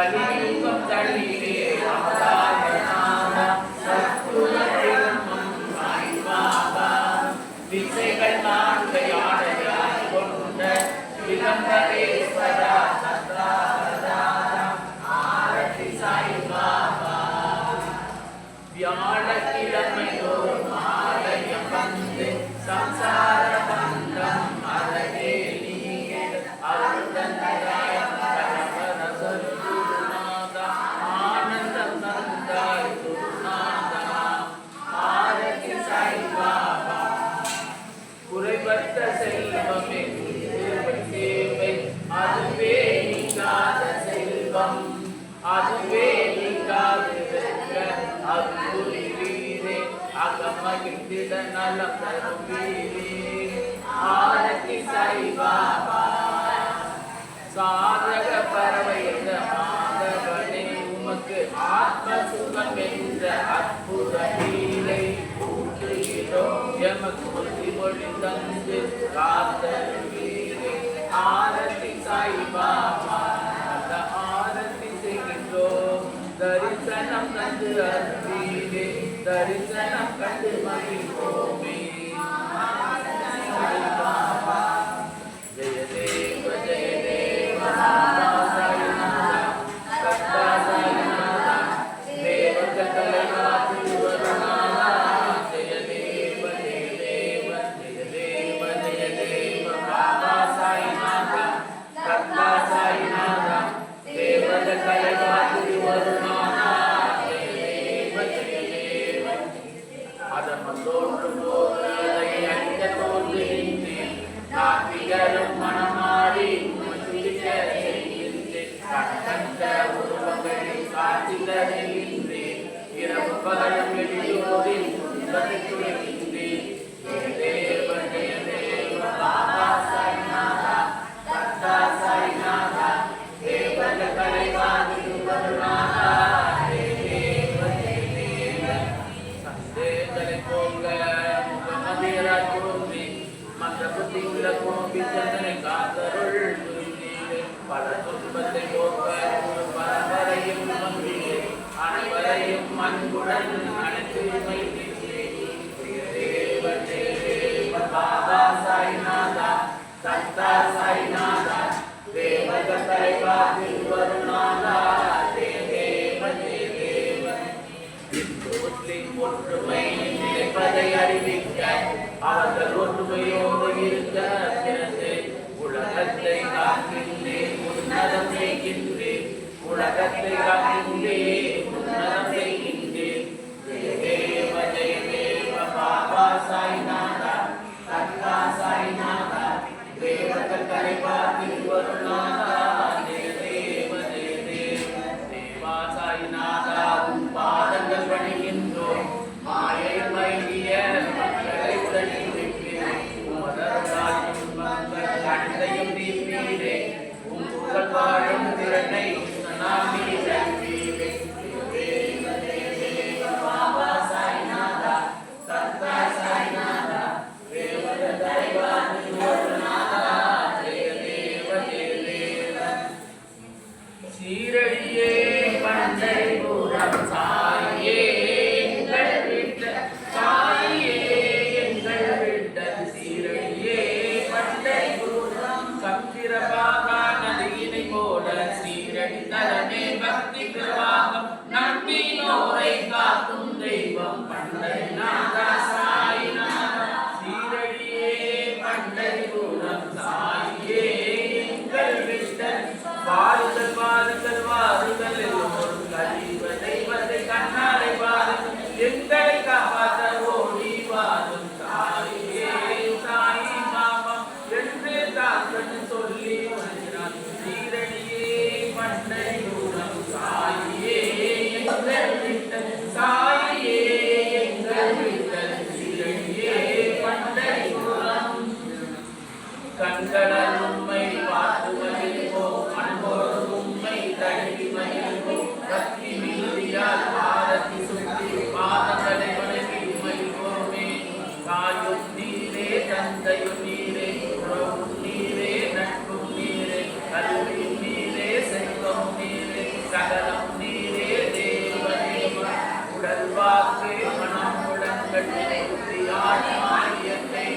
கலியுகம் தள்ளிலே அவதாரநாத சத்குரு திருமம் சாய்பாபா திசைகள் நான்கை ஆடையாய் கொண்ட விளம்பரேஸ்வரா சதாவதாரம் ஆரதி சாய்பாபா வியாழக்கிழமை தோறும் ஆலயம் வந்து சம்சார பந்தம் அறவே நீங்க அருள்தந்தாய் பரமரசர் குருநாதா ஆனந்தம் தந்தாய் குருநாதா ஆரதி சாய்பாபா குறைபட்ட செல்வமே சேவை அதுவே நீங்காத செல்வம் அதுவே நீங்காது அருள் வீரே அகமகிழ்ந்திட நலம் தரும் வீரே ஆரதி சாய்பாபா சாதக பறவை என்ற மாதவனே உமக்கு ஆத்ம சுகம் என்ற அற்புத வீரை ஊற்றுகிறோம் எமக்கு புத்திமொழி தந்து காத்தருவீரே ஆரதி சாய்பாபா அந்த ஆரதி செய்கின்றோம் தரிசனம் கண்டு அருவீரே தரிசனம் கண்டு மகிழ்வோமே சாய்பாபா ஜெய தேவ ஜெய தேவ பாபா சாய்நாதா சத்தா சாய்நாதா தேவக தலைவா திருவருணாதா ஜெய தேவ ஜெய தேவ ஜெய தேவ ஜெய தேவ பாபா சாய்நாதா சத்தா சாய்நாதா தேவக தலைவா திருவருணாதா ஜெய தேவ ஜெய தேவ அதமன் தோன்று போதை அடிக்க தோன்றுகின்றேன் காப்பியரும் மனமாடி துதிக்க செய்கின்றேன் கண்ட உருவங்களில் காட்சி தருகின்றேன் இரவு பகலும் வெளியோரில் துன்பத்தை துடைக்கின்றேன் ஜெய தேவ பாபா சாய்நாதா சத்தா சாய்நாதா தேவக தலைவா திருவருணாதா சந்தேகங்களை போங்க முகமதியராய் தோன்றி மற்ற புத்தியுள்ள கோபி சந்தனை காத்தருள் புரிந்தீரே பல துன்பத்தை போக்க ஒரு பரம்பரையும் வந்தீரே அனைவரையும் அன்புடன் அனைத்து வைத்தீரே தேவ தேவ பாபா சாய்நாதா சத்தா சாய்நாதா தேவக தலைவா திருவருணாதா தேவ தேவ ஒற்றுமை நிலைப்பதை அறிவிக்க அவர்கள் ஒற்றுமையோடு இருக்க பிறந்து உலகத்தை காக்கின்றேன் உன்னதம் செய்கின்றேன் உலகத்தை காக்கின்றேன் உன்னதம் செய்கின்றேன் ஜெய தேவ பாபா சாய்நாதா சத்தா சாய்நாதா தேவக தலைவா திருவருணாதா தேவ தேவா சாய்நாதா உன் பாதங்கள் பணிகின்றோம் மாயை மைய மக்களை உடனிருப்பேன் உமதருளால் துன்பங்கள் அனைத்தையும் நீப்பீரே உன் புகழ் வாழும் திறனை நான் நீரே பாபா சாய்நாதா சத்தா சாய்நாதா தேவக தலைவா திருவருணாதா ஜெய தேவ சீரடியே பஞ்சைபுரம் சாயே எங்கள் விட்ட சாயே எங்கள் விட்ட சீரடியே பஞ்சைபுரம் சந்திரபாகா நதியினை போல சீரடி தலமே புத்தியாடி மாரியத்தை